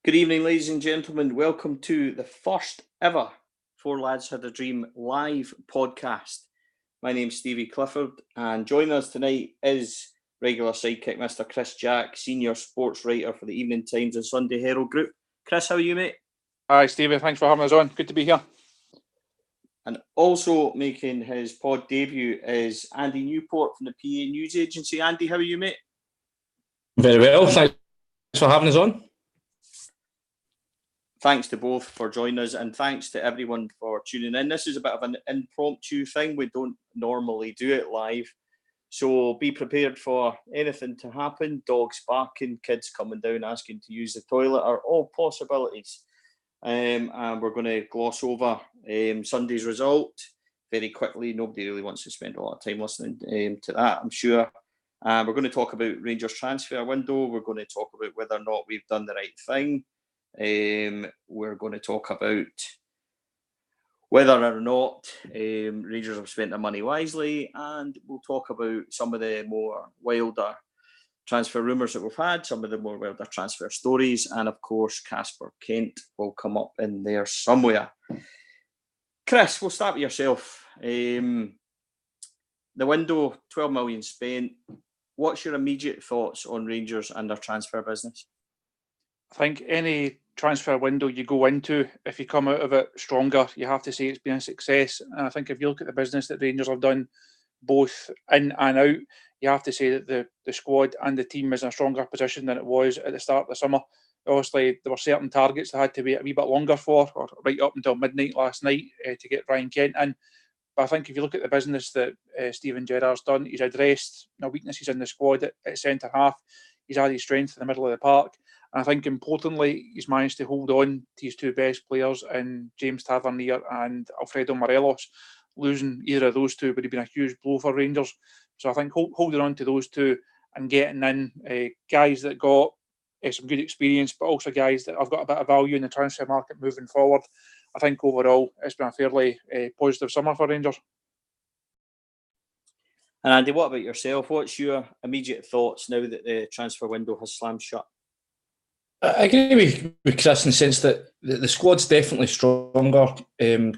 Good evening, ladies and gentlemen. Welcome to the first ever 4LadsHadADream live podcast. My name's Stevie Clifford, and joining us tonight is regular sidekick Mr. Chris Jack, senior sports writer for the Evening Times and Sunday Herald Group. Chris, how are you, mate? Hi, Stevie. Thanks for having us on. Good to be here. And also making his pod debut is Andy Newport from the PA News Agency. Andy, how are you, mate? Very well. Thanks for having us on. Thanks to both for joining us, and thanks to everyone for tuning in. This is a bit of an impromptu thing. We don't normally do it live, so be prepared for anything to happen. Dogs barking, kids coming down asking to use the toilet are all possibilities. And we're going to gloss over Sunday's result very quickly. Nobody really wants to spend a lot of time listening to that, I'm sure. We're going to talk about Rangers transfer window. We're going to talk about whether or not we've done the right thing. We're going to talk about whether or not Rangers have spent their money wisely, and we'll talk about some of the more wilder transfer rumours that we've had, some of the more wilder transfer stories, and of course Casper Kent will come up in there somewhere. Chris, we'll start with yourself. The window, 12 million spent. What's your immediate thoughts on Rangers and their transfer business? I think any transfer window you go into, if you come out of it stronger, you have to say it's been a success. And I think if you look at the business that Rangers have done, both in and out, you have to say that the squad and the team is in a stronger position than it was at the start of the summer. Obviously, there were certain targets that had to wait a wee bit longer for, or right up until midnight last night to get Ryan Kent in. But I think if you look at the business that Steven Gerrard's done, he's addressed weaknesses in the squad at centre half. He's added strength in the middle of the park. And I think importantly, he's managed to hold on to his two best players in James Tavernier and Alfredo Morelos. Losing either of those two would have been a huge blow for Rangers. So I think holding on to those two and getting in guys that got some good experience, but also guys that have got a bit of value in the transfer market moving forward. I think overall it's been a fairly positive summer for Rangers. And Andy, what about yourself? What's your immediate thoughts now that the transfer window has slammed shut? I agree with Chris in the sense that the squad's definitely stronger.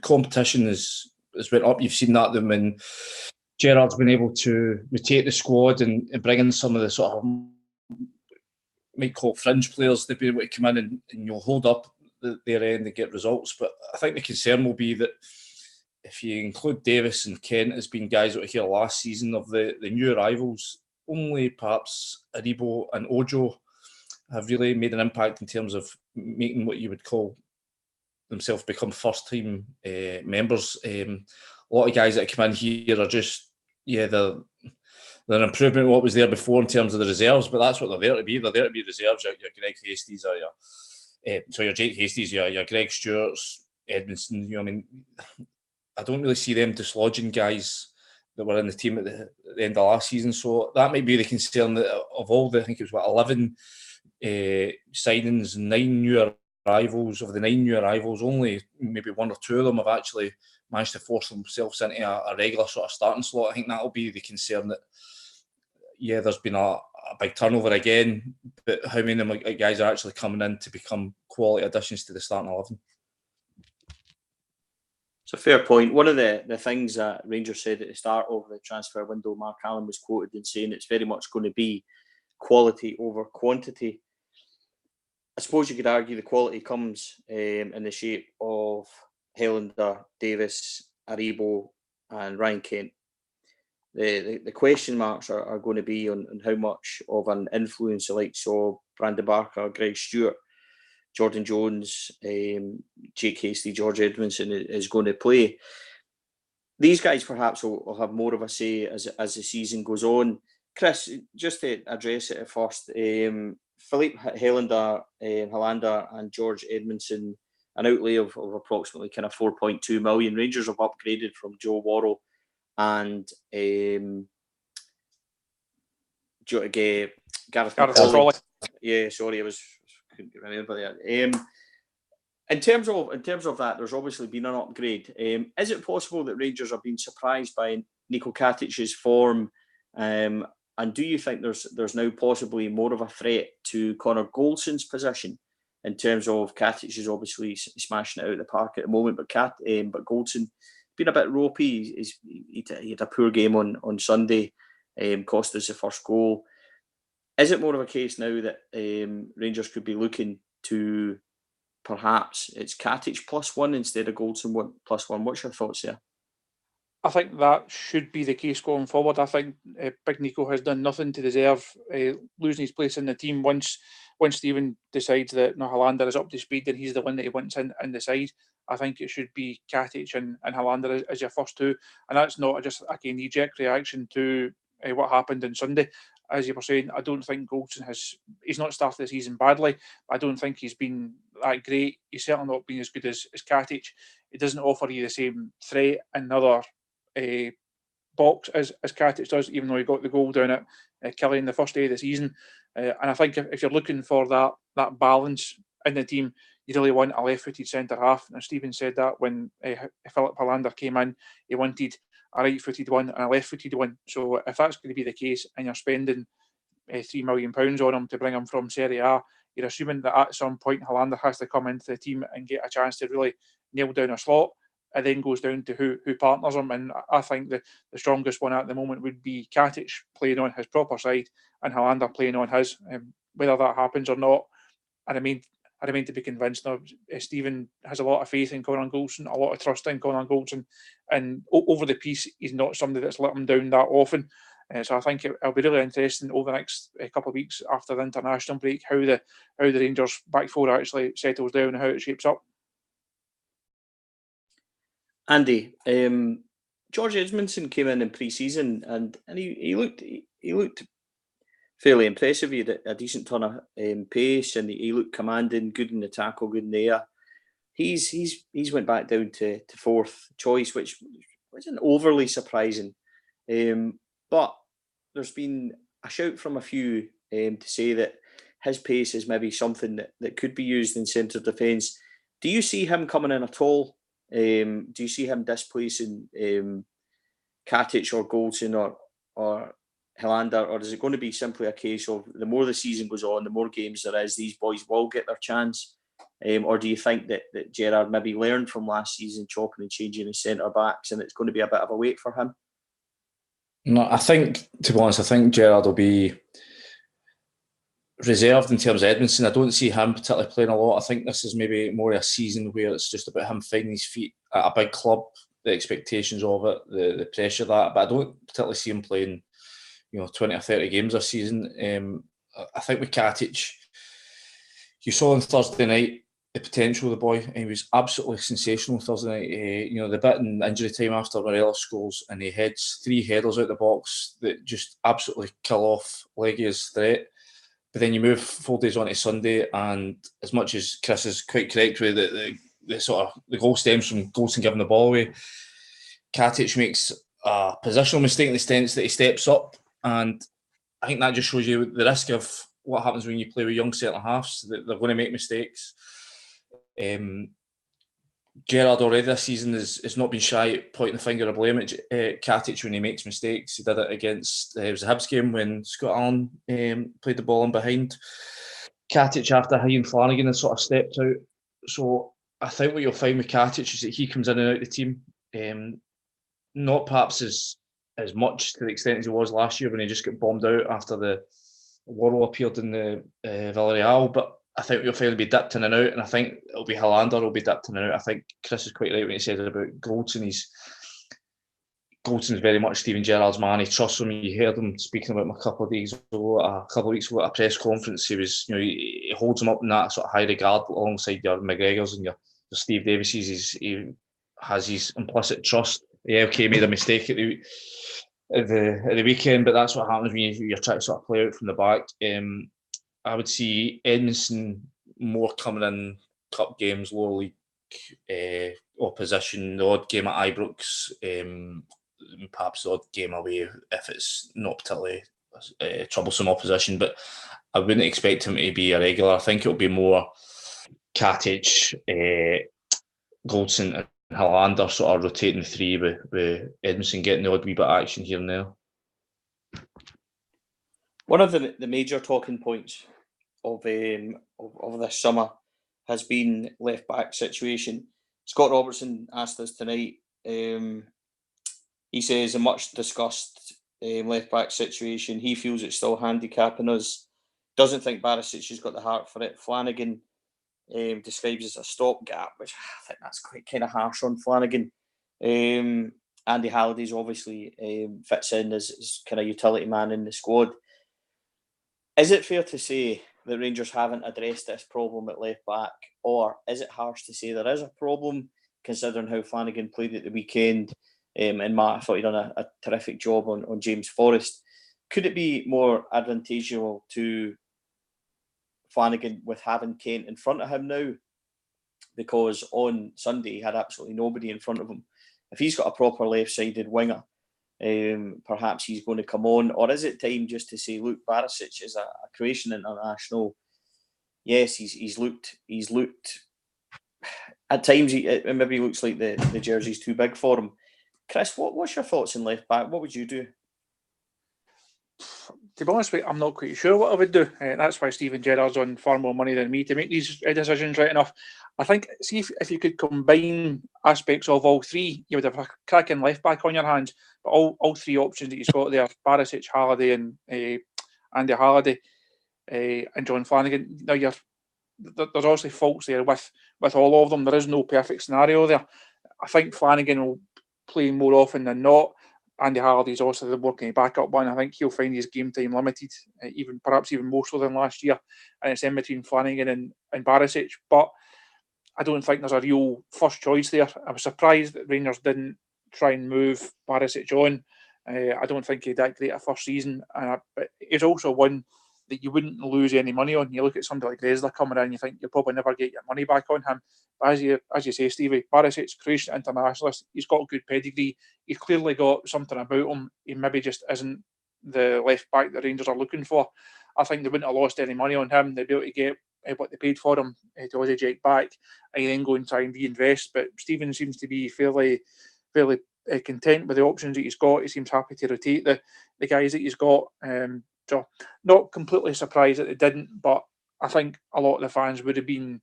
Competition has went up. You've seen that when Gerrard's been able to rotate the squad and bring in some of the sort of might call fringe players. They've been able to come in and you'll hold up their end and get results. But I think the concern will be that if you include Davis and Kent as being guys that were here last season, of the new arrivals, only perhaps Aribo and Ojo have really made an impact in terms of making what you would call themselves become first-team members. A lot of guys that come in here are just, they're an improvement on what was there before in terms of the reserves, but that's what they're there to be. They're there to be reserves. Your Greg Hastie's or your Jake Hastie's, your Greg Stewart's, Edmondson. I don't really see them dislodging guys that were in the team at the end of last season. So that might be the concern that of all the, I think it was 11 signings, 9 new arrivals. Of the 9 new arrivals, only maybe 1 or 2 of them have actually managed to force themselves into a regular sort of starting slot. I think that'll be the concern, that there's been a big turnover again, but how many of them guys are actually coming in to become quality additions to the starting 11? It's a fair point. One of the things that Rangers said at the start of the transfer window, Mark Allen was quoted in saying it's very much going to be quality over quantity. I suppose you could argue the quality comes in the shape of Helander, Davis, Aribo and Ryan Kent. The question marks are going to be on how much of an influence the likes of Brandon Barker, Greg Stewart, Jordan Jones, Jake Hastie, George Edmondson is going to play. These guys perhaps will have more of a say as the season goes on. Chris, just to address it at first, Philippe Helander and George Edmondson, an outlay of approximately kind of 4.2 million. Rangers have upgraded from Joe Worrell and Gareth McCauley. Yeah, sorry, couldn't remember that. In terms of that, there's obviously been an upgrade. Is it possible that Rangers have been surprised by Niko Katic's form? And do you think there's now possibly more of a threat to Connor Goldson's position in terms of Katic is obviously smashing it out of the park at the moment, but Goldson been a bit ropey. He had a poor game on Sunday, cost us the first goal. Is it more of a case now that Rangers could be looking to perhaps it's Katic +1 instead of Goldson +1? What's your thoughts there? I think that should be the case going forward. I think Big Nico has done nothing to deserve losing his place in the team. Once Stephen decides that Helander is up to speed and he's the one that he wants in the side, I think it should be Katic and Helander as your first two. And that's not just a knee-jerk reaction to what happened on Sunday. As you were saying, I don't think Goldson he's not started the season badly. I don't think he's been that great. He's certainly not been as good as Katic. He doesn't offer you the same threat in another box as Katic does, even though he got the goal down at Killian the first day of the season. And I think if you're looking for that balance in the team, you really want a left-footed centre-half. And Stephen said that when Philip Helander came in, he wanted a right-footed one and a left-footed one. So if that's going to be the case and you're spending £3 million on him to bring him from Serie A, you're assuming that at some point Helander has to come into the team and get a chance to really nail down a slot. It then goes down to who partners him, and I think the strongest one at the moment would be Katic playing on his proper side and Helander playing on his. Whether that happens or not, I remain to be convinced. Now, Stephen has a lot of faith in Conor Goldson, a lot of trust in Conor Goldson, and over the piece, he's not somebody that's let him down that often. So I think it'll be really interesting over the next couple of weeks after the international break how the Rangers back four actually settles down and how it shapes up. Andy, George Edmondson came in pre-season and he looked fairly impressive. He had a decent ton of pace and he looked commanding, good in the tackle, good in the air. He's went back down to fourth choice, which wasn't overly surprising. But there's been a shout from a few to say that his pace is maybe something that could be used in centre defence. Do you see him coming in at all? Do you see him displacing Katic or Goldson or Helander, or is it going to be simply a case of the more the season goes on, the more games there is, these boys will get their chance? Or do you think that Gerrard maybe learned from last season, chopping and changing his centre backs, and it's going to be a bit of a wait for him? No, I think, to be honest, Gerrard will be reserved in terms of Edmondson. I don't see him particularly playing a lot. I think this is maybe more a season where it's just about him finding his feet at a big club, the expectations of it, the pressure of that. But I don't particularly see him playing, 20 or 30 games this season. I think with Katic, you saw on Thursday night the potential of the boy. He was absolutely sensational Thursday night. The bit in injury time after Morelos scores and he heads 3 headers out the box that just absolutely kill off Legia's threat. But then you move 4 days on to Sunday, and as much as Chris is quite correct with the goal stems from Goldson giving the ball away, Katic makes a positional mistake in the sense that he steps up, and I think that just shows you the risk of what happens when you play with young centre halves, that they're going to make mistakes. Gerrard already this season has not been shy at pointing the finger of blame at Katic when he makes mistakes. He did it against it was a Hibs game when Scott Allen played the ball in behind Katic after Ian Flanagan had sort of stepped out. So I think what you'll find with Katic is that he comes in and out of the team, not perhaps as much to the extent as he was last year when he just got bombed out after the Worrell appeared in the Villarreal, but I think you'll find he'll be dipped in and out, and I think it'll be Helander who'll be dipped in and out. I think Chris is quite right when he said about Goldson. Goldson's very much Steven Gerrard's man. He trusts him. You heard him speaking about him a couple of weeks ago at a press conference. He was, he holds him up in that sort of high regard alongside your McGregors and your Steve Davises. He has his implicit trust. Yeah, okay, made a mistake at the weekend, but that's what happens when you're trying to sort of play out from the back. I would see Edmondson more coming in cup games, lower league opposition, the odd game at Ibrox, perhaps the odd game away if it's not particularly troublesome opposition. But I wouldn't expect him to be a regular. I think it'll be more Katic, Goldson and Helander sort of rotating the 3 with Edmondson getting the odd wee bit of action here and there. One of the major talking points of this summer has been left back situation. Scott Robertson asked us tonight. He says a much discussed left back situation. He feels it's still handicapping us. Doesn't think Barisic has got the heart for it. Flanagan describes as a stopgap, which I think that's quite kind of harsh on Flanagan. Andy Halliday's obviously fits in as kind of utility man in the squad. Is it fair to say that Rangers haven't addressed this problem at left back, or is it harsh to say there is a problem, considering how Flanagan played at the weekend? And Matt, I thought he'd done a terrific job on James Forrest. Could it be more advantageous to Flanagan with having Kent in front of him now? Because on Sunday he had absolutely nobody in front of him. If he's got a proper left-sided winger, perhaps he's going to come on. Or is it time just to say, look, Barisic is a Croatian international. Yes, he's looked at times. It maybe looks like the jersey's too big for him. Chris, what's your thoughts on left back? What would you do? To be honest with you, I'm not quite sure what I would do. That's why Stephen Gerrard's on far more money than me to make these decisions right enough. I think, see if you could combine aspects of all three, you would have a cracking left back on your hands. But all three options that you've got there, Barisic, Halliday and Andy Halliday and John Flanagan, now there's obviously faults there with all of them. There is no perfect scenario there. I think Flanagan will play more often than not. Andy Halliday's also the working backup one. I think he'll find his game time limited, perhaps even more so than last year. And it's in between Flanagan and Barisic. But I don't think there's a real first choice there. I was surprised that Rangers didn't try and move Barisic on. I don't think he had that great a first season. But it's also one that you wouldn't lose any money on. You look at somebody like Gressler coming in, you think you'll probably never get your money back on him. But as you say, Stevie, Barisic, Croatian internationalist, he's got a good pedigree. He's clearly got something about him. He maybe just isn't the left back that Rangers are looking for. I think they wouldn't have lost any money on him. They'd be able to get what they paid for him to Aussie Jake back and then go and try and reinvest. But Stephen seems to be fairly content with the options that he's got. He seems happy to rotate the guys that he's got. So not completely surprised that they didn't, but I think a lot of the fans would have been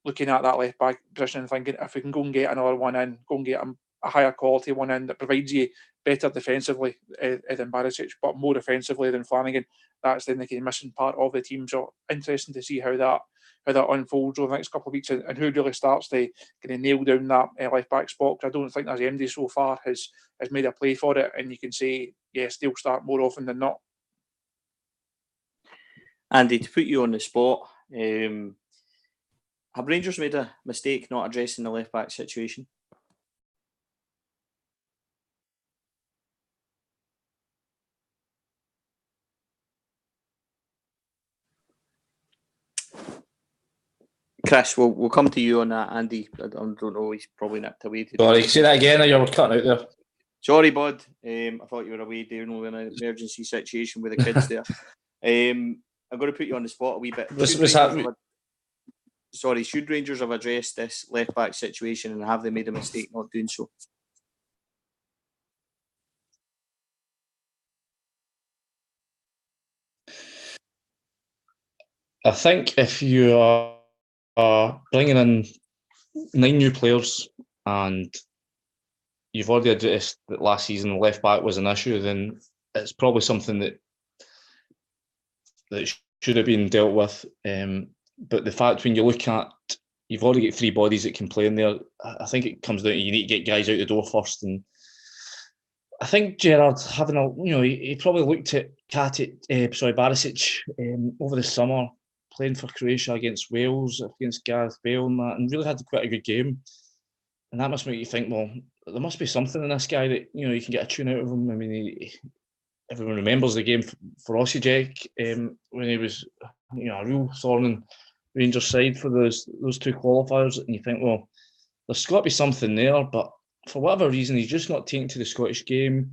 looking at that left back position and thinking, if we can go and get another one in, go and get a higher quality one in that provides you better defensively than Barisic, but more offensively than Flanagan, that's then the missing part of the team. So interesting to see how that unfolds over the next couple of weeks and who really starts to kind of nail down that left back spot. Because I don't think there's MD so far has made a play for it, and you can say yes, they'll start more often than not. Andy, to put you on the spot, have Rangers made a mistake not addressing the left back situation? Chris, we'll come to you on that. Andy, I don't know, he's probably nipped away today. Sorry, say that again, or you were cutting out there. Sorry, bud. I thought you were away dealing with an emergency situation with the kids there. I'm going to put you on the spot a wee bit. What's happening? Should Rangers have addressed this left back situation, and have they made a mistake not doing so? I think if you are bringing in 9 new players and you've already addressed that last season the left back was an issue, then it's probably something that should have been dealt with. But the fact when you look at, you've already got 3 bodies that can play in there, I think it comes down to you need to get guys out the door first. And I think Gerrard he probably looked at Barisic over the summer, playing for Croatia against Wales, against Gareth Bale and that, and really had quite a good game. And that must make you think, well, there must be something in this guy that, you can get a tune out of him. I mean, everyone remembers the game for Osijek when he was, a real thorn in Rangers' side for those 2 qualifiers. And you think, well, there's got to be something there, but for whatever reason, he's just not taken to the Scottish game.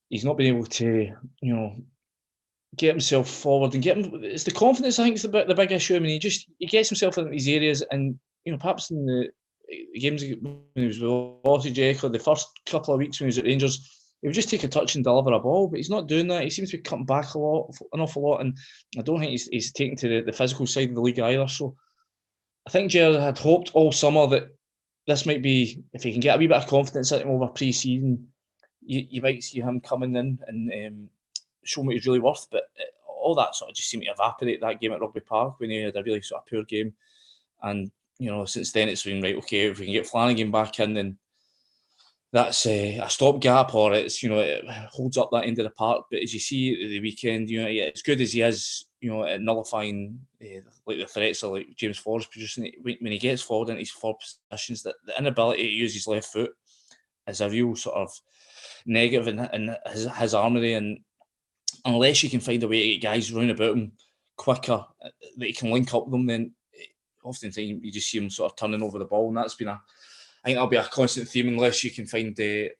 He's not been able to, get himself forward and it's the confidence, I think, is the big issue. I mean, he gets himself in these areas, and perhaps in the games when he was with Osijek or the first couple of weeks when he was at Rangers, he would just take a touch and deliver a ball, but he's not doing that. He seems to be cutting back an awful lot, and I don't think he's taken to the physical side of the league either. So I think Gerrard had hoped all summer that this might be, if he can get a wee bit of confidence in him over pre-season, you might see him coming in and show what he's really worth. But all that sort of just seemed to evaporate that game at Rugby Park when he had a really sort of poor game. And, since then it's been, right, okay, if we can get Flanagan back in, then that's a stopgap, or it's, it holds up that end of the park. But as you see at the weekend, as good as he is, at nullifying like the threats of like James Forrest producing, when he gets forward into his forward positions, that the inability to use his left foot is a real sort of negative in his armoury. And unless you can find a way to get guys round about him quicker, that he can link up with them, then oftentimes you just see him sort of turning over the ball, and that's been I think that'll be a constant theme unless you can find a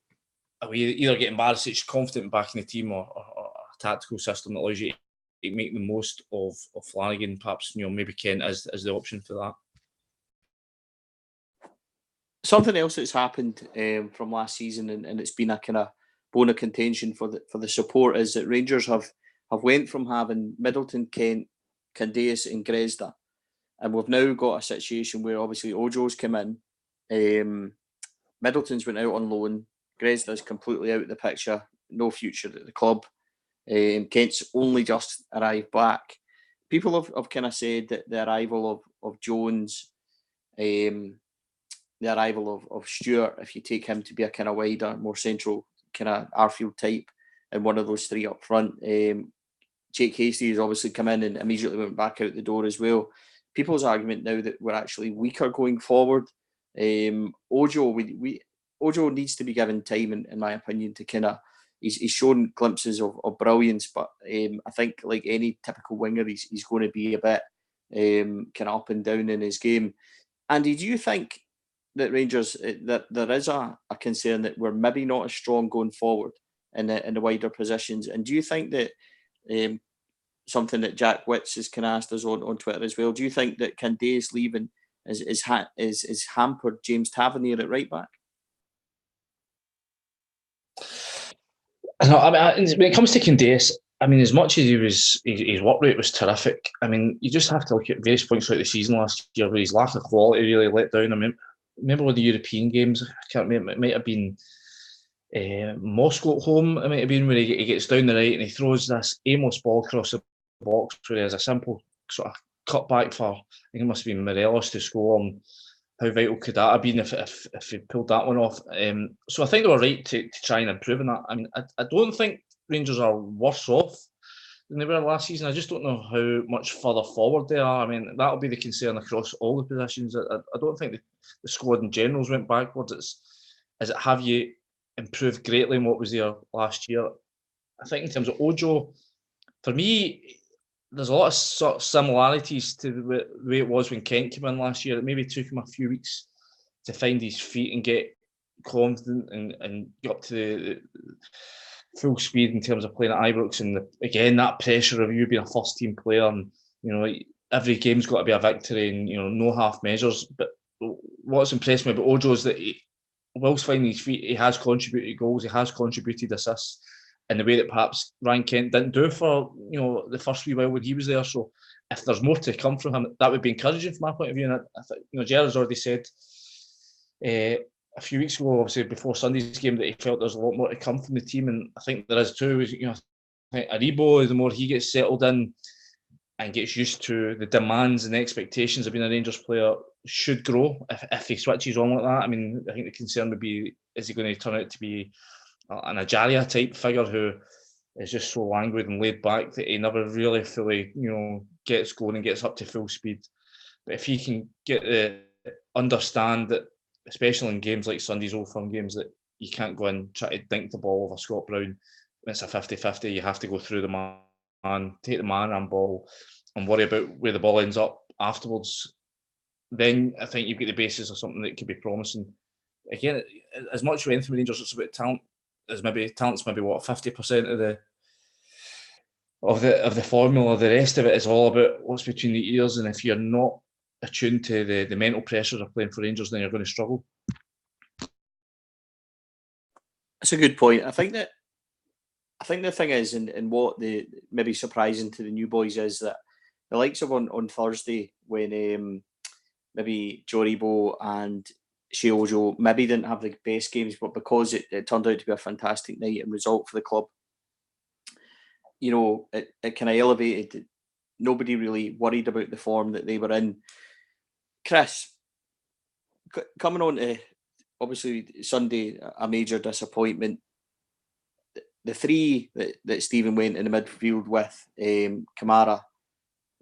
way either getting Barisic confident back in the team or a tactical system that allows you to make the most of Flanagan. Perhaps maybe Kent as the option for that. Something else that's happened from last season, and it's been a kind of bone of contention for the support, is that Rangers have went from having Middleton, Kent, Candace and Gersnet, and we've now got a situation where obviously Ojo's come in. Middleton's went out on loan. Gersnet's completely out of the picture. No future at the club. Kent's only just arrived back. People have kind of said that the arrival of Jones, the arrival of Stewart, if you take him to be a kind of wider, more central kind of Arfield type, and one of those three up front. Jake Hastie has obviously come in and immediately went back out the door as well. People's argument now that we're actually weaker going forward. Ojo needs to be given time, in my opinion, to kind of, he's shown glimpses of brilliance, but I think like any typical winger, he's going to be a bit kind of up and down in his game. Andy, do you think that Rangers, that there is a concern that we're maybe not as strong going forward in the wider positions? And do you think that something that Jack Witts has kind of asked us on Twitter as well, do you think that Candace leaving is hampered James Tavernier at right back? No, I mean, when it comes to Candace, I mean, as much as his work rate was terrific, I mean, you just have to look at various points throughout the season last year where his lack of quality really let down. I mean, remember with the European games, I can't remember, it might have been Moscow at home, it might have been where he gets down the right and he throws this aimless ball across the box where there's a simple sort of cut back for, I think it must have been Morelos to score. And how vital could that have been if he pulled that one off? So I think they were right to try and improve on that. I mean, I don't think Rangers are worse off than they were last season. I just don't know how much further forward they are. I mean, that'll be the concern across all the positions. I don't think the squad in general went backwards. Have you improved greatly on what was there last year? I think in terms of Ojo, for me, there's a lot of sort of similarities to the way it was when Kent came in last year. It maybe took him a few weeks to find his feet and get confident and get up to the full speed in terms of playing at Ibrox. And again, that pressure of you being a first team player, and every game's got to be a victory, and no half measures. But what's impressed me about Ojo is that whilst finding his feet, he has contributed goals, he has contributed assists in the way that perhaps Ryan Kent didn't do for the first wee while when he was there. So if there's more to come from him, that would be encouraging from my point of view. And I think Gerrard's already said a few weeks ago, obviously before Sunday's game, that he felt there's a lot more to come from the team, and I think there is too. I think Aribo, the more he gets settled in and gets used to the demands and expectations of being a Rangers player, should grow if he switches on like that. I mean, I think the concern would be, is he going to turn out to be an Ajaria type figure who is just so languid and laid back that he never really fully, gets going and gets up to full speed. But if he can understand that, especially in games like Sunday's Old Firm games, that you can't go and try to dink the ball over Scott Brown. It's a 50-50. You have to go through the man, take the man and ball, and worry about where the ball ends up afterwards. Then I think you've got the basis of something that could be promising. Again, as much as anything with Rangers, it's about talent. Talent's maybe what 50% of the formula. The rest of it is all about what's between the ears, and if you're not attuned to the mental pressures of playing for Rangers, then you're going to struggle. That's a good point. I think the thing is, and what the maybe surprising to the new boys is that the likes of on Thursday when maybe Joe Rebo and Shea Ojo maybe didn't have the best games, but because it turned out to be a fantastic night and result for the club, it kind of elevated. Nobody really worried about the form that they were in. Chris, coming on to obviously Sunday, a major disappointment. The three that Stephen went in the midfield with, Kamara,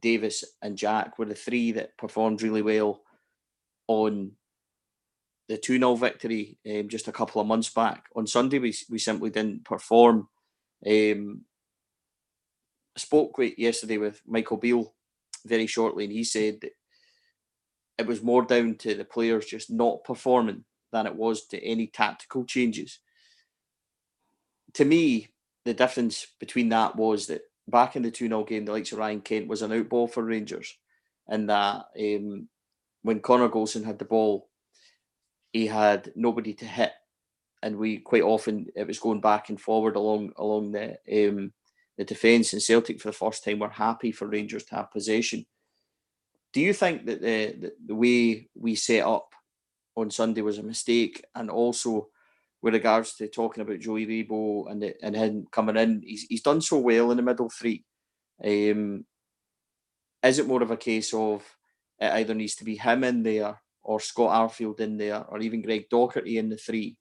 Davis and Jack, were the three that performed really well on the 2-0 victory just a couple of months back. On Sunday, we simply didn't perform. I spoke yesterday with Michael Beale very shortly, and he said that it was more down to the players just not performing than it was to any tactical changes. To me, the difference between that was that back in the 2-0 game, the likes of Ryan Kent was an out ball for Rangers, and that when Connor Golson had the ball, he had nobody to hit, and we quite often it was going back and forward along the defence. And Celtic, for the first time, were happy for Rangers to have possession. Do you think that the way we set up on Sunday was a mistake? And also, with regards to talking about Joey Rebo and him coming in, he's done so well in the middle three. Is it more of a case of it either needs to be him in there, or Scott Arfield in there, or even Greg Docherty in the three,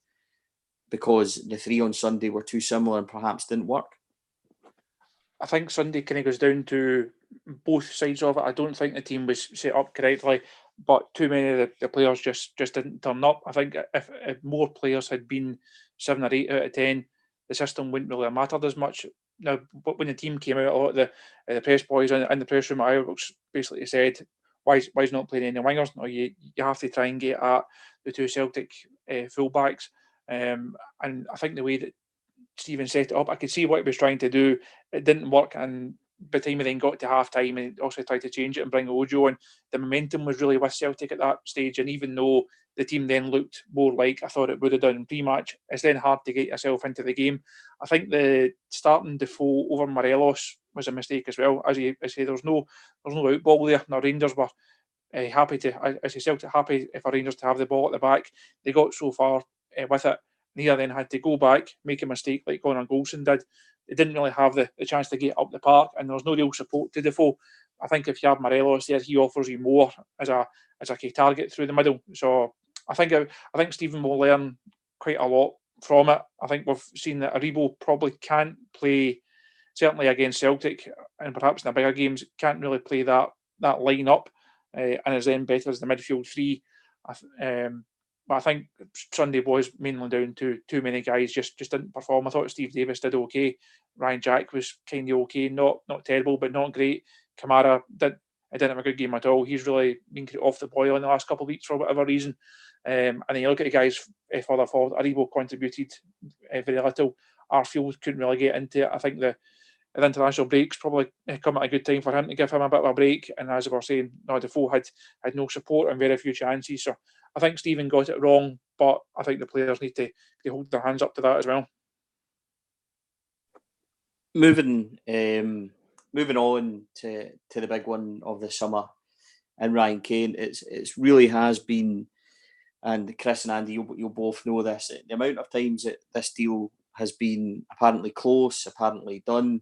because the three on Sunday were too similar and perhaps didn't work? I think Sunday kind of goes down to both sides of it. I don't think the team was set up correctly, but too many of the players just didn't turn up. I think if more players had been 7 or 8 out of 10, the system wouldn't really have mattered as much. Now, but when the team came out, a lot of the press boys in the press room at Ireland basically said, why is not playing any wingers? No, you have to try and get at the two Celtic fullbacks. And I think the way that Stephen set it up, I could see what he was trying to do. It didn't work, and by the time he then got to half time, and also tried to change it and bring Ojo in, the momentum was really with Celtic at that stage. And even though the team then looked more like I thought it would have done in pre-match, it's then hard to get yourself into the game. I think the starting Defoe over Morelos was a mistake as well. As you say, there's no out ball there. Now Rangers were happy to, as you Celtic, happy for Rangers to have the ball at the back. They got so far with it. Neither then had to go back, make a mistake like Connor Golson did. They didn't really have the chance to get up the park, and there was no real support to Defoe. I think if you have Morelos there, he offers you more as a key target through the middle. So I think Stephen will learn quite a lot from it. I think we've seen that Aribo probably can't play, certainly against Celtic, and perhaps in the bigger games, can't really play that line up, and is then better as the midfield three. But I think Sunday was mainly down to too many guys just didn't perform. I thought Steve Davis did okay. Ryan Jack was kind of okay, not terrible, but not great. Kamara didn't have a good game at all. He's really been off the boil in the last couple of weeks for whatever reason. And then you look at the guys further forward. Aribo contributed very little. Arfield couldn't really get into it. I think the international breaks probably come at a good time for him to give him a bit of a break. And as we were saying, Defoe had no support and very few chances. So I think Stephen got it wrong, but I think the players need to hold their hands up to that as well. Moving on to the big one of the summer, and Ryan Kane, it's really has been, and Chris and Andy, you'll both know this, the amount of times that this deal has been apparently close, apparently done,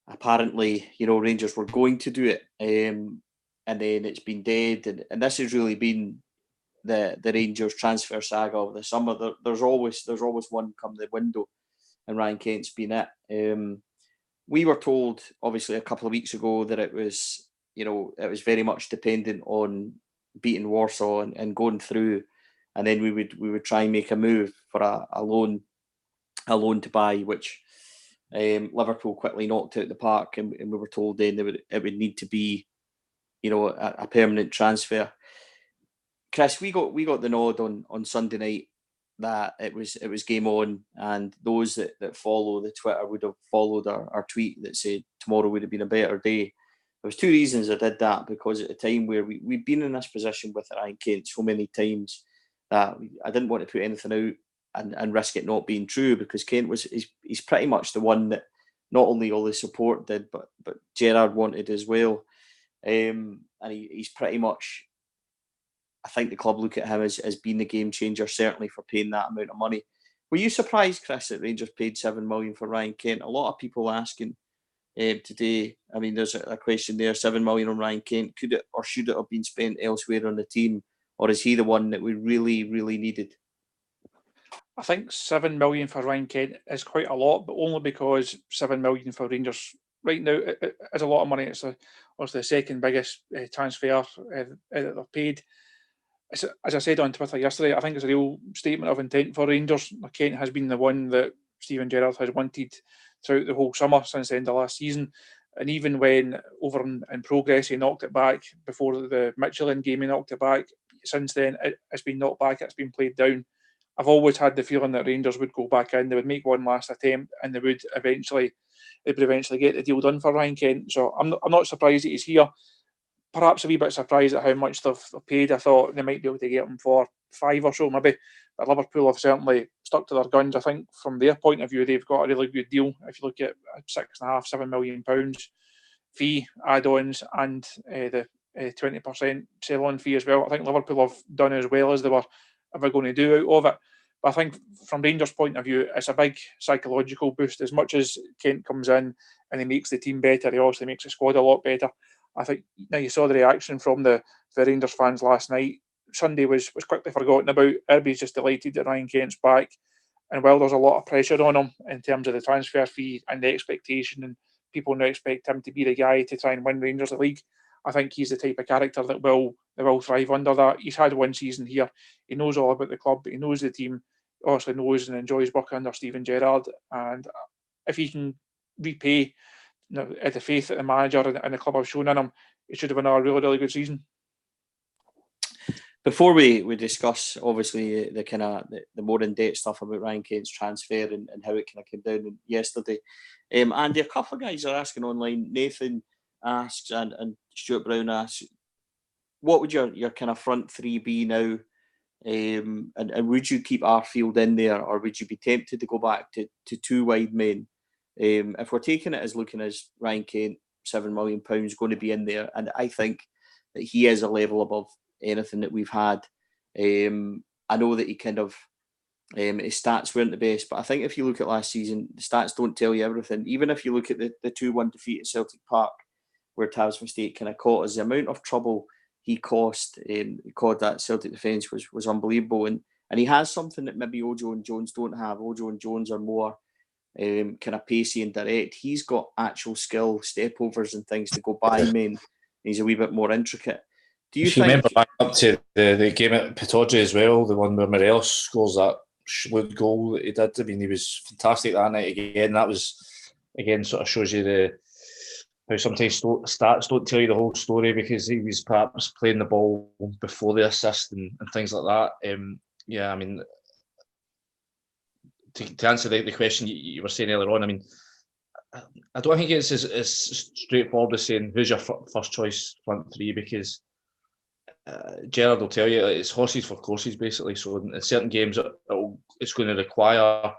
apparently, Rangers were going to do it, and then it's been dead, and this has really been the Rangers transfer saga of the summer. There's always one come the window, and Ryan Kent's been it. We were told, obviously, a couple of weeks ago that it was very much dependent on beating Warsaw and going through, and then we would try and make a move for a loan to buy, which Liverpool quickly knocked out the park, and we were told then it would need to be, a permanent transfer. Chris, we got the nod on Sunday night that it was game on, and those that follow the Twitter would have followed our tweet that said tomorrow would have been a better day. There was two reasons I did that, because at a time where we'd been in this position with Ryan Kent so many times that I didn't want to put anything out and risk it not being true, because Kent he's pretty much the one that not only all the support did, but Gerrard wanted as well, and he's pretty much I think the club look at him as being the game changer, certainly for paying that amount of money. Were you surprised, Chris, that Rangers paid $7 million for Ryan Kent? A lot of people asking today. I mean, there's a question there: $7 million on Ryan Kent. Could it or should it have been spent elsewhere on the team, or is he the one that we really, really needed? I think $7 million for Ryan Kent is quite a lot, but only because $7 million for Rangers right now is a lot of money. It's the second biggest transfer that they've paid. As I said on Twitter yesterday, I think it's a real statement of intent for Rangers. Kent has been the one that Steven Gerrard has wanted throughout the whole summer since the end of last season. And even when over in progress he knocked it back before the Michelin game, he knocked it back. Since then, it's been knocked back, it's been played down. I've always had the feeling that Rangers would go back in, they would make one last attempt, and they would eventually get the deal done for Ryan Kent. So I'm not surprised that he's here. Perhaps a wee bit surprised at how much they've paid. I thought they might be able to get him for 5 or so, maybe. But Liverpool have certainly stuck to their guns. I think from their point of view, they've got a really good deal. If you look at £6.5–7 million fee, add-ons, and the 20% sell-on fee as well, I think Liverpool have done as well as they were ever going to do out of it. But I think from Rangers' point of view, it's a big psychological boost. As much as Kent comes in and he makes the team better, he also makes the squad a lot better. I think now you saw the reaction from the Rangers fans last night. Sunday was quickly forgotten about. Everybody's just delighted that Ryan Kent's back. And while there's a lot of pressure on him in terms of the transfer fee and the expectation, and people now expect him to be the guy to try and win Rangers the league, I think he's the type of character that will thrive under that. He's had one season here. He knows all about the club. He knows the team. Obviously knows and enjoys working under Steven Gerrard. And if he can repay the faith that the manager and the club have shown in him, it should have been a really, really good season. Before we discuss, obviously, the kind of the more in-depth stuff about Ryan Kent's transfer and how it kind of came down yesterday, Andy, a couple of guys are asking online. Nathan asks and Stuart Brown asks, what would your kind of front three be now? And would you keep Arfield in there, or would you be tempted to go back to two wide men? If we're taking it as looking as Ryan Kent, £7 million going to be in there, and I think that he is a level above anything that we've had. I know that he kind of his stats weren't the best, but I think if you look at last season, the stats don't tell you everything. Even if you look at the 2-1 defeat at Celtic Park, where Tav's mistake kind of caught us, the amount of trouble he caused that Celtic defence was unbelievable, and he has something that maybe Ojo and Jones don't have. Ojo and Jones are more kind of pacey and direct. He's got actual skill, stepovers and things to go by men. He's a wee bit more intricate. Do you think... remember back up to the game at Pittodrie as well, the one where Morelos scores that slewed goal that he did? I mean, he was fantastic that night again. That was, again, sort of shows you how sometimes stats don't tell you the whole story, because he was perhaps playing the ball before the assist and things like that. I mean, to answer the question you were saying earlier on, I mean, I don't think it's as straightforward as saying who's your first choice front three, because Gerrard will tell you it's horses for courses, basically. So in certain games, it's going to require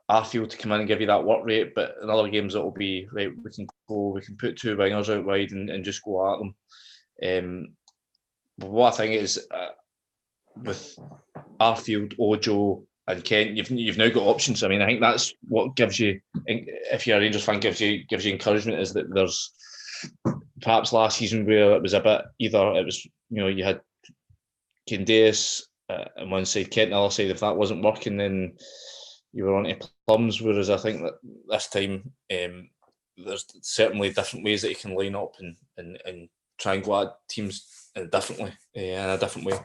Arfield to come in and give you that work rate, but in other games it will be right. We can put two wingers out wide and just go at them. But what I think is with Arfield, Ojo, and Kent, you've now got options. I mean, I think that's what gives you, if you're a Rangers fan, gives you encouragement, is that there's perhaps last season where it was a bit either it was you had Kendeas on one side, Kent on the other side. If that wasn't working, then you were on to plums. Whereas I think that this time there's certainly different ways that you can line up and try and go at teams differently in a different way.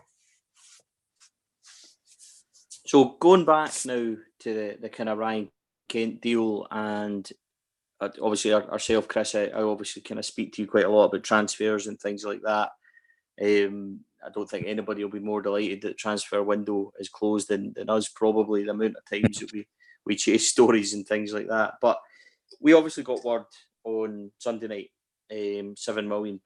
So going back now to the kind of Ryan Kent deal, and obviously ourselves, Chris, I obviously kind of speak to you quite a lot about transfers and things like that. I don't think anybody will be more delighted that the transfer window is closed than us, probably, the amount of times that we chase stories and things like that. But we obviously got word on Sunday night, £7 million,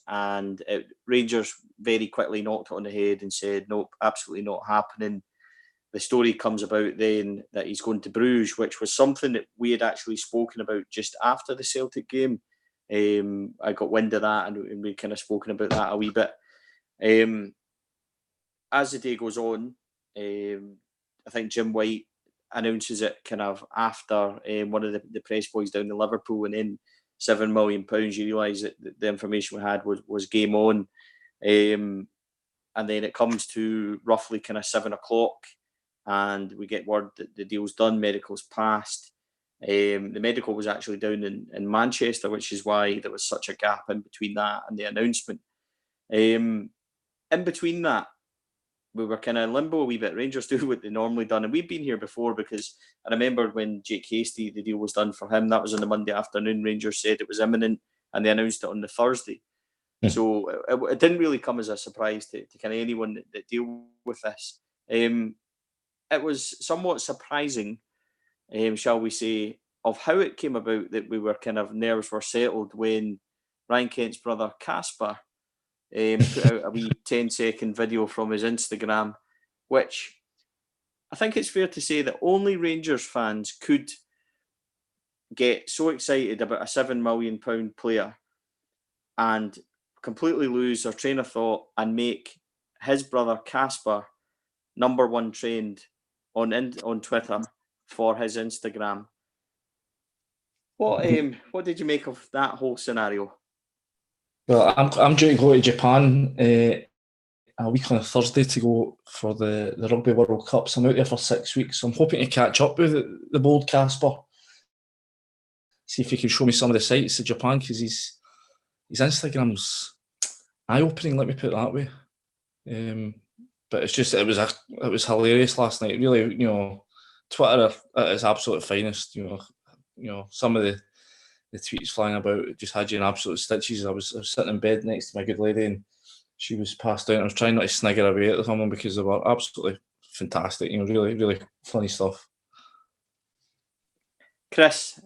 and Rangers very quickly knocked it on the head and said, nope, absolutely not happening. The story comes about then that he's going to Bruges, which was something that we had actually spoken about just after the Celtic game. I got wind of that, and we'd kind of spoken about that a wee bit. as the day goes on, I think Jim White announces it kind of after one of the press boys down in Liverpool, and then £7 million, you realise that the information we had was game on. And then it comes to roughly kind of 7 o'clock, and we get word that the deal's done, medical's passed. The medical was actually down in Manchester, which is why there was such a gap in between that and the announcement. In between that, we were kind of in limbo a wee bit. Rangers do what they normally done, and we've been here before, because I remember when Jake Hastie, the deal was done for him, that was on the Monday afternoon. Rangers said it was imminent, and they announced it on the Thursday. So it didn't really come as a surprise to kind of anyone that deal with this. It was somewhat surprising, shall we say, of how it came about that we were kind of nerves were settled when Ryan Kent's brother Casper put out a wee 10-second video from his Instagram, which I think it's fair to say that only Rangers fans could get so excited about a £7 million player and completely lose their train of thought and make his brother Casper #1 trend on Twitter for his Instagram. What did you make of that whole scenario? Well, I'm due to go to Japan a week on a Thursday to go for the Rugby World Cup. So I'm out there for 6 weeks. So I'm hoping to catch up with the bold Casper. See if he can show me some of the sights of Japan, because his Instagram's eye-opening, let me put it that way. But it's just, it was hilarious last night. Really, Twitter at its absolute finest. Some of the tweets flying about just had you in absolute stitches. I was sitting in bed next to my good lady, and she was passed out. I was trying not to snigger away at someone because they were absolutely fantastic. Really, really funny stuff. Chris,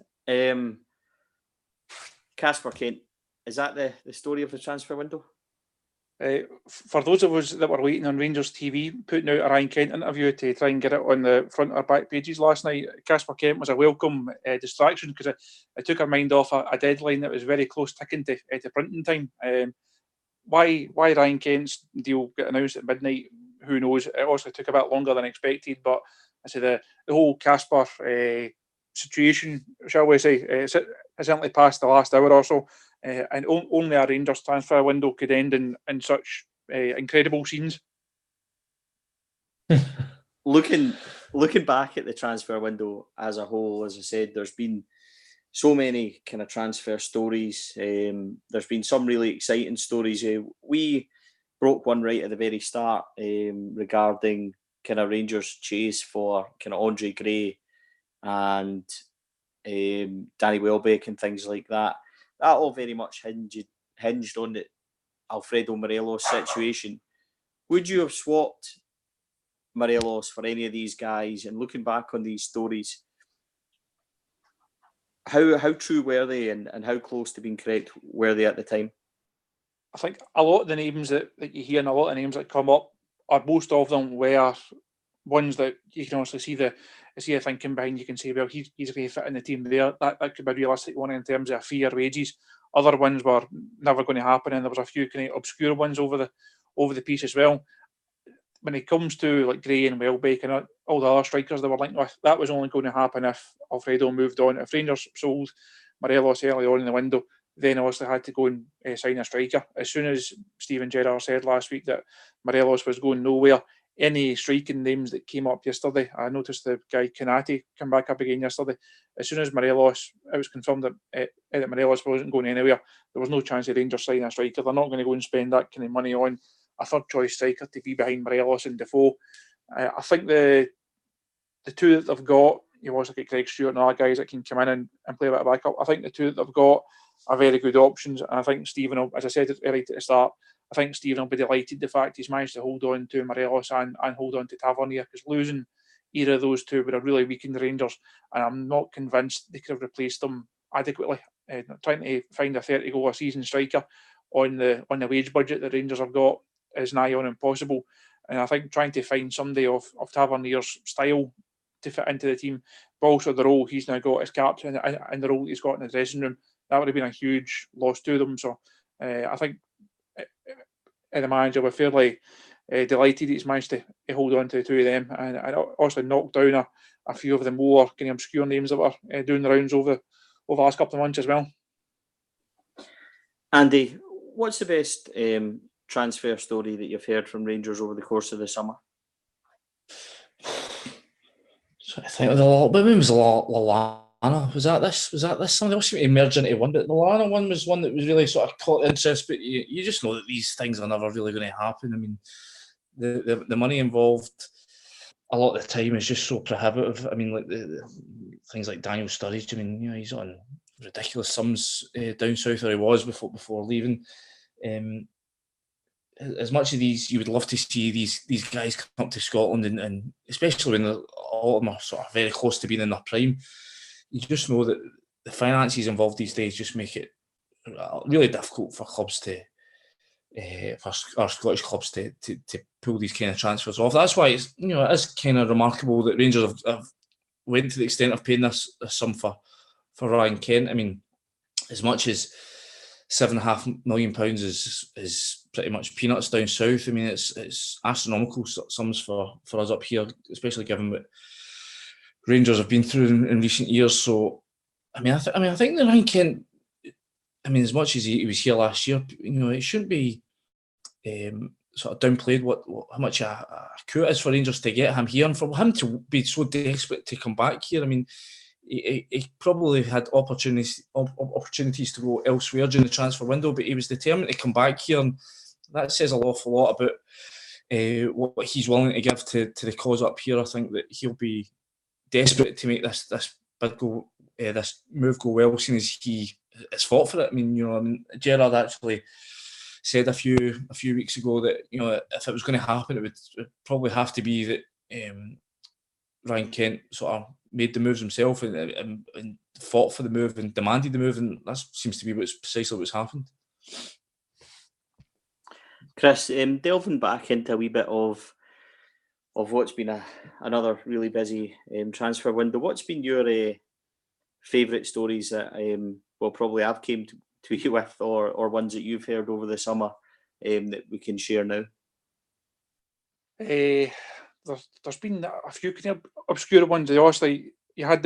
Casper Kent, is that the story of the transfer window? For those of us that were waiting on Rangers TV putting out a Ryan Kent interview to try and get it on the front or back pages last night, Casper Kent was a welcome distraction, because it took our mind off a deadline that was very close ticking to printing time. Why Ryan Kent's deal got announced at midnight, who knows? It also took a bit longer than expected, but I say the whole Casper situation, shall we say, has certainly passed the last hour or so. And only a Rangers transfer window could end in such incredible scenes. Looking back at the transfer window as a whole, as I said, there's been so many kind of transfer stories. There's been some really exciting stories. We broke one right at the very start regarding kind of Rangers' chase for kind of Andre Gray and Danny Welbeck and things like that. That all very much hinged on the Alfredo Morelos situation. Would you have swapped Morelos for any of these guys? And looking back on these stories, how true were they, and how close to being correct were they at the time? I think a lot of the names that you hear and a lot of names that come up, or most of them, were ones that you can honestly see the thinking behind. You can say, well, he's going to fit in the team there. That could be a realistic one in terms of a fee or wages. Other ones were never going to happen, and there was a few kind of obscure ones over the piece as well. When it comes to like Gray and Welbeck and all the other strikers they were linked with, that was only going to happen if Alfredo moved on. If Rangers sold Morelos early on in the window, then obviously had to go and sign a striker. As soon as Steven Gerrard said last week that Morelos was going nowhere, any striking names that came up yesterday, I noticed the guy Kanati come back up again yesterday. As soon as Morelos, it was confirmed that Morelos wasn't going anywhere, there was no chance of Rangers signing a striker. They're not going to go and spend that kind of money on a third choice striker to be behind Morelos and Defoe. I think the two that they've got, you've also got Craig Stewart and other guys that can come in and play a bit of backup. I think the two that they've got are very good options. And I think Stephen, as I said right at the start, I think Stephen will be delighted the fact he's managed to hold on to Morelos and hold on to Tavernier, because losing either of those two would have really weakened the Rangers, and I'm not convinced they could have replaced them adequately. Trying to find a 30-goal a season striker on the wage budget that Rangers have got is nigh on impossible. And I think trying to find somebody of Tavernier's style to fit into the team, but also the role he's now got as captain and the role he's got in the dressing room, that would have been a huge loss to them. So I think the manager were fairly delighted he's managed to hold on to the two of them, and also knocked down a few of the more kind of obscure names that were doing the rounds over the last couple of months as well. Andy, what's the best transfer story that you've heard from Rangers over the course of the summer? So I think when was Lallana? Was that this? Something else seemed to merge into one, but the Lallana one was one that was really sort of caught interest. But you just know that these things are never really going to happen. I mean, the money involved a lot of the time is just so prohibitive. I mean, like the things like Daniel Sturridge. I mean, he's on ridiculous sums down south where he was before leaving. As much of these, you would love to see these guys come up to Scotland, and especially when all of them are sort of very close to being in their prime. You just know that the finances involved these days just make it really difficult for clubs for our Scottish clubs to pull these kind of transfers off. That's why it is kind of remarkable that Rangers have went to the extent of paying this sum for Ryan Kent. I mean, as much as £7.5 million is pretty much peanuts down south. I mean, it's astronomical sums for us up here, especially given what Rangers have been through in recent years. So, I think that Ryan Kent, I mean, as much as he was here last year, it shouldn't be sort of downplayed how much a coup it is for Rangers to get him here, and for him to be so desperate to come back here. I mean, he probably had opportunities to go elsewhere during the transfer window, but he was determined to come back here, and that says an awful lot about what he's willing to give to the cause up here. I think that he'll be desperate to make this move go well, seeing as he has fought for it. I mean, Gerrard actually said a few weeks ago that if it was going to happen, it would probably have to be that Ryan Kent sort of made the moves himself and fought for the move and demanded the move, and that seems to be precisely what's happened. Chris, delving back into a wee bit of what's been another really busy transfer window, what's been your favourite stories that probably I've came to you with, or ones that you've heard over the summer that we can share now? There's been a few kind of obscure ones. Obviously, you had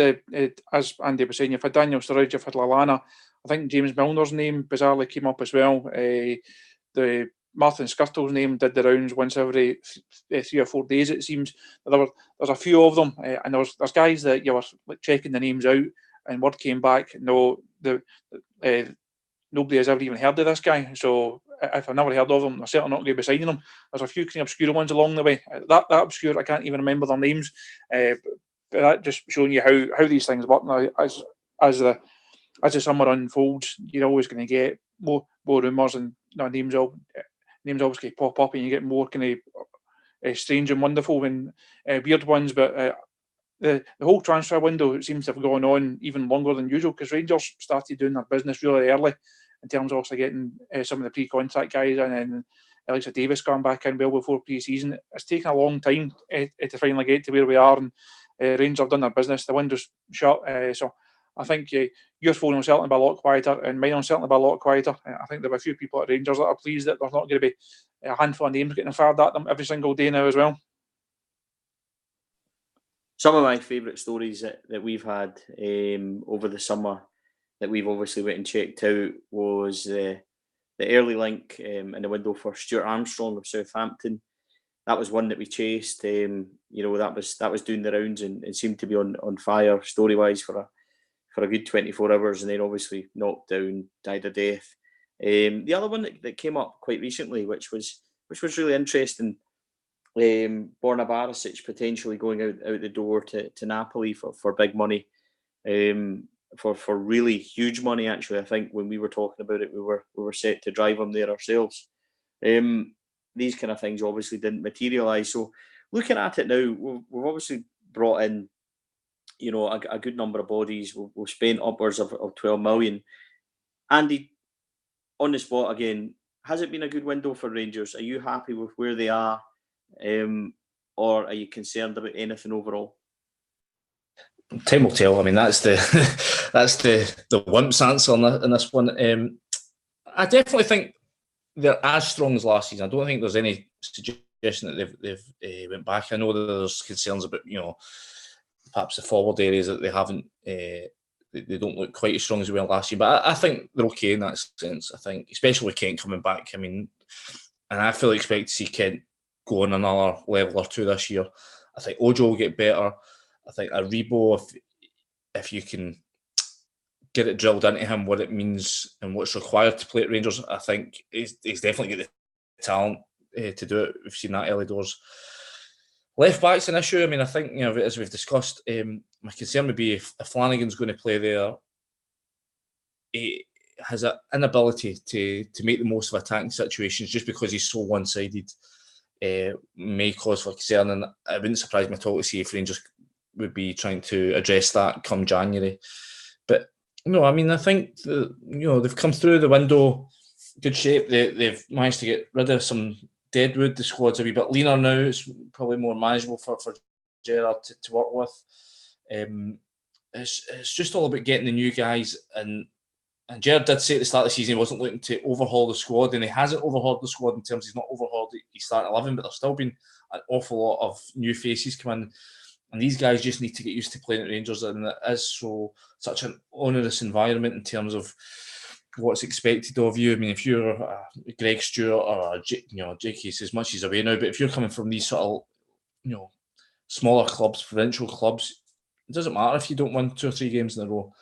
as Andy was saying, you've had Daniel Sturridge, you've had Lallana. I think James Milner's name bizarrely came up as well. The Martin Skirtle's name did the rounds once every 3 or 4 days, it seems. There's a few of them, and there's guys that you were checking the names out, and word came back, no, nobody has ever even heard of this guy. So if I've never heard of them, I'm certainly not going to be signing them. There's a few kind of obscure ones along the way. That obscure, I can't even remember their names. But that just showing you how these things work now. As the summer unfolds, you're always going to get more rumours, and names always can pop up, and you get more kind of strange and wonderful and weird ones. But the whole transfer window seems to have gone on even longer than usual, because Rangers started doing their business really early in terms of also getting some of the pre-contract guys in, and Alexa Davis going back in well before pre-season. It's taken a long time to finally get to where we are, and Rangers have done their business. The window's shut, so I think your phone will certainly be a lot quieter, and mine will certainly be a lot quieter. I think there are a few people at Rangers that are pleased that there's not going to be a handful of names getting fired at them every single day now as well. Some of my favourite stories that we've had over the summer that we've obviously went and checked out was the early link in the window for Stuart Armstrong of Southampton. That was one that we chased. That was doing the rounds and seemed to be on fire story-wise for a good 24 hours, and then obviously knocked down, died a death. The other one that came up quite recently, which was really interesting, Borna Barisic potentially going out the door to Napoli for big money, for really huge money. Actually, I think when we were talking about it, we were set to drive him there ourselves. These kind of things obviously didn't materialise. So looking at it now, we've obviously brought in, a good number of bodies. We've spent upwards of 12 million. Andy, on the spot again, has it been a good window for Rangers? Are you happy with where they are? Or are you concerned about anything overall? Time will tell. I mean, that's the wimp's answer on this one. I definitely think they're as strong as last season. I don't think there's any suggestion suggesting that they've went back. I know that there's concerns about, perhaps the forward areas that they haven't, they don't look quite as strong as they were last year. But I think they're okay in that sense. I think, especially with Kent coming back. I mean, and I fully expect to see Kent go on another level or two this year. I think Ojo will get better. I think Aribo, if you can get it drilled into him what it means and what's required to play at Rangers, I think he's definitely got the talent to do it. We've seen that early doors. Left back's an issue. I mean, I think, as we've discussed, my concern would be if Flanagan's going to play there, he has an inability to make the most of attacking situations just because he's so one-sided. May cause for concern, and it wouldn't surprise me at all to see if Rangers would be trying to address that come January. But I mean, I think they've come through the window good shape. They've managed to get rid of some deadwood. The squad's a wee bit leaner now. It's probably more manageable for Gerrard to work with. It's just all about getting the new guys, and Gerrard did say at the start of the season he wasn't looking to overhaul the squad, and he hasn't overhauled the squad in terms he's not overhauled his starting 11, but there's still been an awful lot of new faces come in, and these guys just need to get used to playing at Rangers, and it is such an onerous environment in terms of what's expected of you. I mean, if you're Greg Stewart or Jakey's as much as away now, but if you're coming from these sort of smaller clubs, provincial clubs, it doesn't matter if you don't win 2 or 3 games in a row.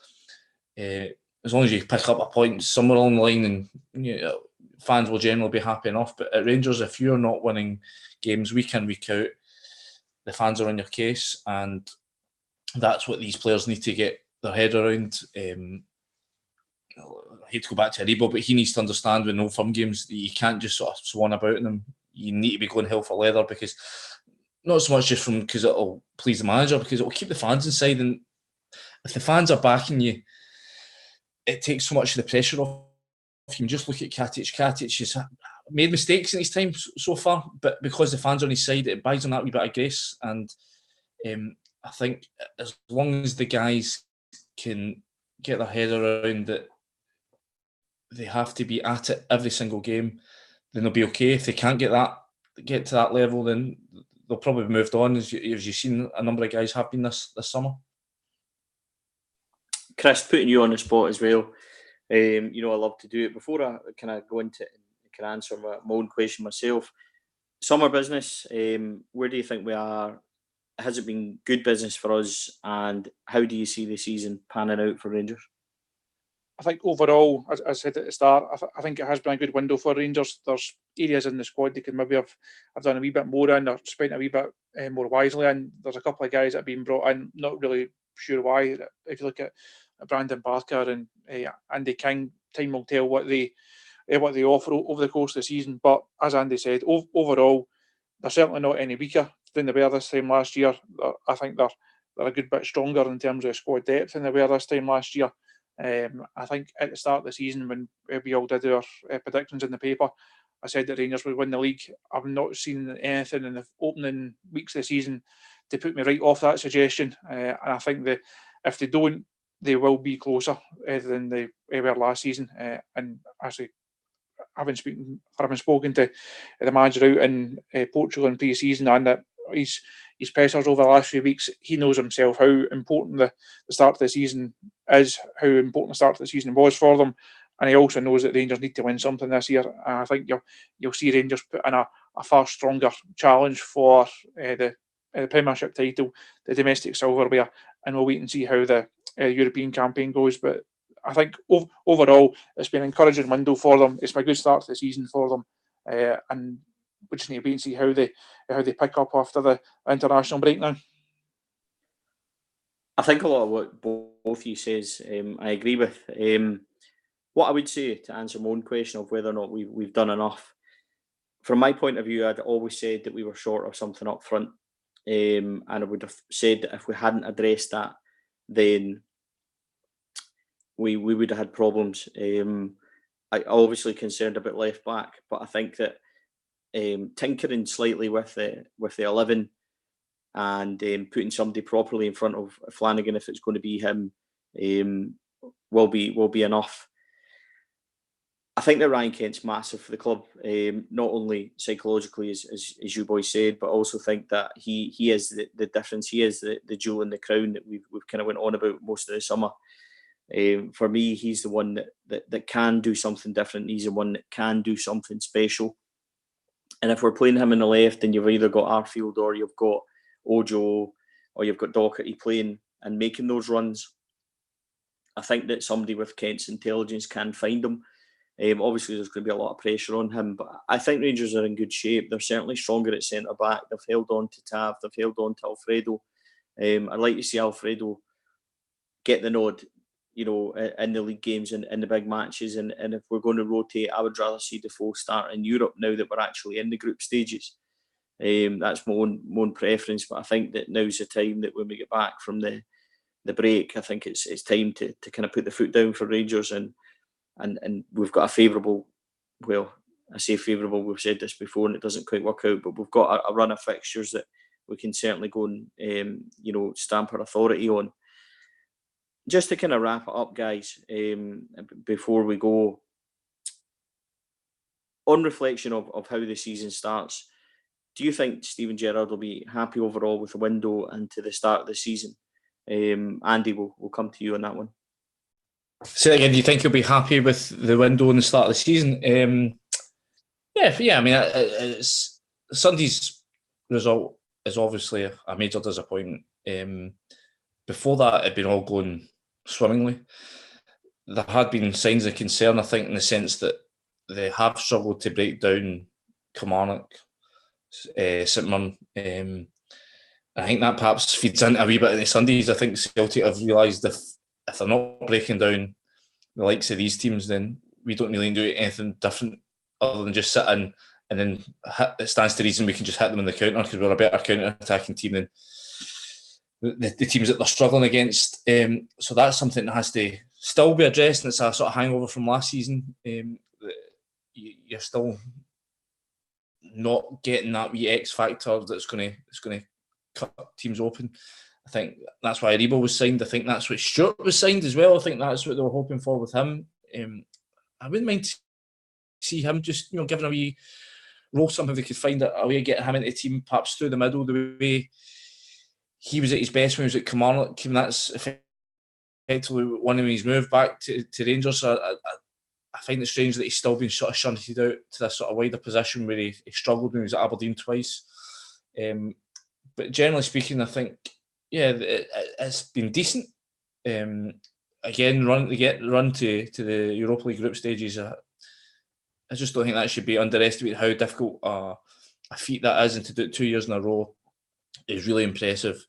As long as you pick up a point somewhere along the line, and fans will generally be happy enough. But at Rangers, if you're not winning games week in, week out, the fans are on your case, and that's what these players need to get their head around. I hate to go back to Aribo, but he needs to understand with no firm games that you can't just sort of swan about in them. You need to be going hell for leather, because not so much just because it'll please the manager, because it'll keep the fans inside. And if the fans are backing you, it takes so much of the pressure off. You can just look at Katic. Katic has made mistakes in his time so far, but because the fans are on his side, it buys him that wee bit of grace. And I think as long as the guys can get their head around that they have to be at it every single game, then they'll be okay. If they can't get to that level, then they'll probably be moved on, as you've seen a number of guys have been this summer. Chris, putting you on the spot as well, I love to do it. Before I kind of go into it and can answer my own question myself, summer business, where do you think we are? Has it been good business for us, and how do you see the season panning out for Rangers? I think overall, as I said at the start, I think it has been a good window for Rangers. There's areas in the squad they could maybe have done a wee bit more in, or spent a wee bit more wisely in. There's a couple of guys that have been brought in, not really sure why. If you look at Brandon Barker and Andy King, time will tell what they offer over the course of the season. But as Andy said, overall, they're certainly not any weaker than they were this time last year. I think they're a good bit stronger in terms of squad depth than they were this time last year. I think at the start of the season, when we all did our predictions in the paper, I said that Rangers would win the league. I've not seen anything in the opening weeks of the season to put me right off that suggestion. And I think that if they don't, they will be closer than they were last season. And actually, having spoken to the manager out in Portugal in pre-season, and that his pressers over the last few weeks, he knows himself how important the start of the season is, how important the start of the season was for them, and he also knows that Rangers need to win something this year. And I think you'll see Rangers put in a far stronger challenge for the Premiership title, the domestic silverware, and we'll wait and see how the European campaign goes. But I think overall, it's been an encouraging window for them. It's been a good start to the season for them, and we just need to wait and see how they pick up after the international break now. I think a lot of what both you says, I agree with. What I would say, to answer my own question of whether or not we've done enough, from my point of view, I'd always said that we were short of something up front, and I would have said that if we hadn't addressed that, then we would have had problems. I obviously concerned about left back, but I think that tinkering slightly with the 11 and putting somebody properly in front of Flanagan, if it's going to be him, will be enough. I think that Ryan Kent's massive for the club, not only psychologically, as you boys said, but I also think that he is the difference. He is the jewel in the crown that we've kind of went on about most of the summer. For me, he's the one that can do something different. He's the one that can do something special. And if we're playing him on the left, then you've either got Arfield or you've got Ojo or you've got Doherty playing and making those runs. I think that somebody with Kent's intelligence can find him. Obviously, there's going to be a lot of pressure on him, but I think Rangers are in good shape. They're certainly stronger at centre-back. They've held on to Tav. They've held on to Alfredo. I'd like to see Alfredo get the nod, in the league games and in the big matches. And if we're going to rotate, I would rather see Defoe start in Europe now that we're actually in the group stages. That's my own preference, but I think that now's the time that when we get back from the break, I think it's time to kind of put the foot down for Rangers and we've got a favourable, well, I say favourable, we've said this before and it doesn't quite work out, but we've got a run of fixtures that we can certainly go and, stamp our authority on. Just to kind of wrap it up, guys, before we go, on reflection of how the season starts, do you think Steven Gerrard will be happy overall with the window and to the start of the season? Andy, we'll come to you on that one. Say again, do you think he'll be happy with the window and the start of the season? Yeah. I mean, it's Sunday's result is obviously a major disappointment. Before that, it'd been all going swimmingly. There had been signs of concern, I think, in the sense that they have struggled to break down Kilmarnock, St Mirren. I think that perhaps feeds into a wee bit of the Sundays. I think Celtic have realised if they're not breaking down the likes of these teams, then we don't really do anything different other than just sit in and then it stands to reason we can just hit them in the counter because we're a better counter-attacking team than the teams that they're struggling against. So that's something that has to still be addressed, and it's a sort of hangover from last season. You're still not getting that wee X factor that's going to cut teams open. I think that's why Aribo was signed. I think that's what Stewart was signed as well. I think that's what they were hoping for with him. I wouldn't mind to see him just given a wee role, somehow they could find a way of getting him into the team, perhaps through the middle, the way he was at his best when he was at Kilmarnock. And that's effectively one of his move back to Rangers. So I find it strange that he's still been sort of shunted out to this sort of wider position where he struggled when he was at Aberdeen twice. But generally speaking, I think, it's been decent. Again, run to the Europa League group stages. I just don't think that should be underestimated. How difficult a feat that is, and to do it 2 years in a row is really impressive.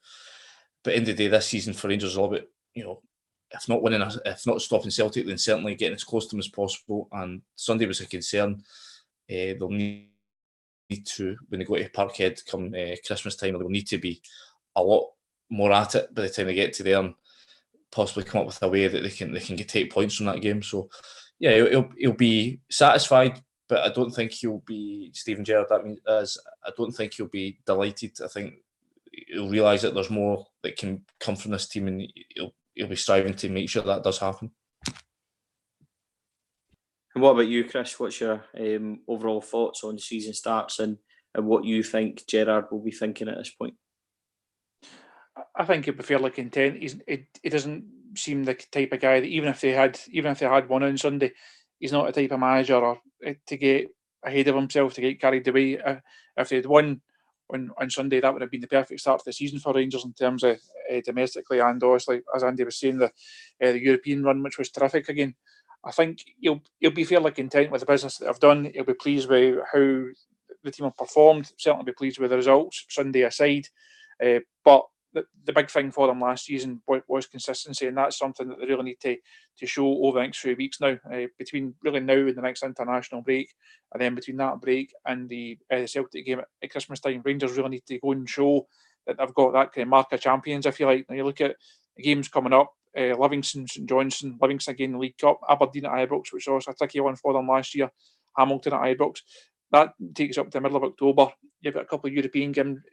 But in the day, this season for Rangers is all about, if not winning, if not stopping Celtic, then certainly getting as close to them as possible. And Sunday was a concern. They'll need to, when they go to Parkhead come Christmas time, they'll need to be a lot more at it by the time they get to there and possibly come up with a way that they can take points from that game. So he'll be satisfied, but I don't think he'll be Steven Gerrard. I don't think he'll be delighted. I think he'll realise that there's more that can come from this team, and he'll be striving to make sure that does happen. And what about you, Chris? What's your overall thoughts on the season starts and what you think Gerrard will be thinking at this point? I think he'll be fairly content. He doesn't seem the type of guy that even if they had won on Sunday, he's not the type of manager to get ahead of himself, to get carried away. If they'd won on Sunday, that would have been the perfect start to the season for Rangers in terms of domestically and obviously, as Andy was saying, the European run, which was terrific again. I think he'll be fairly content with the business that they've done. He'll be pleased with how the team have performed. Certainly be pleased with the results, Sunday aside. But the big thing for them last season was consistency, and that's something that they really need to show over the next few weeks now, between really now and the next international break, and then between that break and the Celtic game at Christmas time. Rangers really need to go and show that they've got that kind of mark of champions, if you like. Now you look at the games coming up, Livingston, St Johnstone, Livingston again in the League Cup, Aberdeen at Ibrox, which was a tricky one for them last year, Hamilton at Ibrox. That takes up to the middle of October. You've got a couple of European game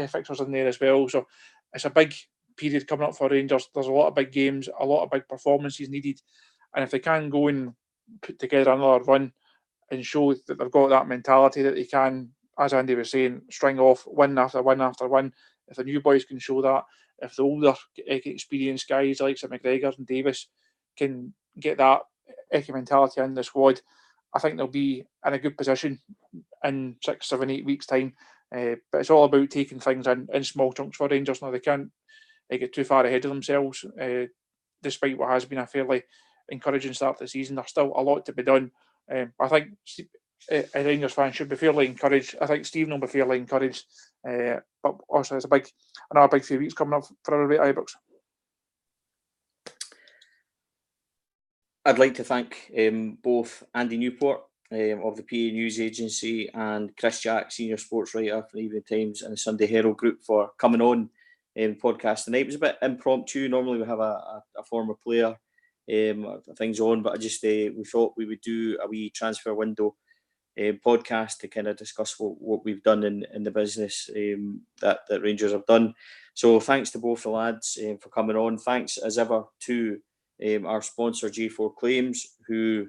fixtures in there as well. So it's a big period coming up for Rangers. There's a lot of big games, a lot of big performances needed. And if they can go and put together another run and show that they've got that mentality that they can, as Andy was saying, string off win after win after win. If the new boys can show that, if the older experienced guys like McGregor and Davis can get that mentality in the squad, I think they'll be in a good position in 6, 7, 8 weeks' time. But it's all about taking things in small chunks for Rangers. Now, they can't get too far ahead of themselves, despite what has been a fairly encouraging start to the season. There's still a lot to be done. I think Rangers fans should be fairly encouraged. I think Stephen will be fairly encouraged. But also, it's another big few weeks coming up for everybody at Ibrox. I'd like to thank both Andy Newport of the PA News Agency and Chris Jack, senior sports writer for the Evening Times and the Sunday Herald Group, for coming on podcast tonight. It was a bit impromptu. Normally we have a former player things on, but we thought we would do a wee transfer window podcast to kind of discuss what we've done in the business that Rangers have done. So thanks to both the lads for coming on. Thanks as ever to our sponsor G4 Claims, who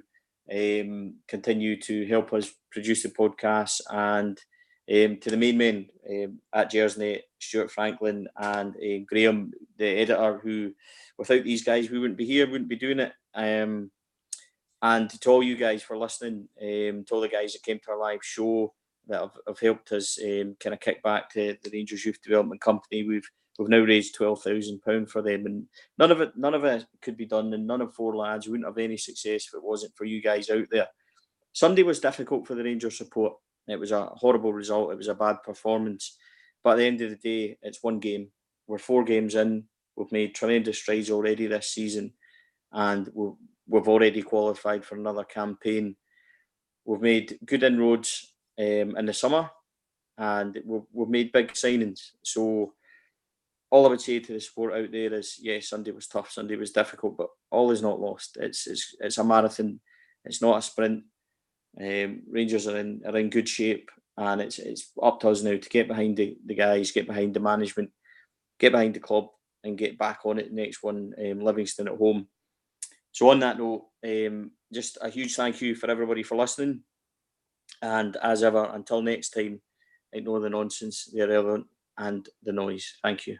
continue to help us produce the podcast, and to the main men at Gersnet, Stuart Franklin and Graham, the editor, who without these guys we wouldn't be here, wouldn't be doing it. And to all you guys for listening, to all the guys that came to our live show that have helped us kind of kick back to the Rangers Youth Development Company. We've now raised £12,000 for them, and none of it could be done, and none of 4Lads wouldn't have any success if it wasn't for you guys out there. Sunday was difficult for the Rangers support. It was a horrible result. It was a bad performance. But at the end of the day, it's one game. We're 4 games in. We've made tremendous strides already this season, and we've already qualified for another campaign. We've made good inroads in the summer, and we've made big signings. So all I would say to the support out there is, yes, Sunday was tough. Sunday was difficult, but all is not lost. It's a marathon. It's not a sprint. Rangers are in good shape, and it's up to us now to get behind the guys, get behind the management, get behind the club, and get back on it. Next one, Livingston at home. So on that note, just a huge thank you for everybody for listening. And as ever, until next time, ignore the nonsense, the irrelevant, and the noise. Thank you.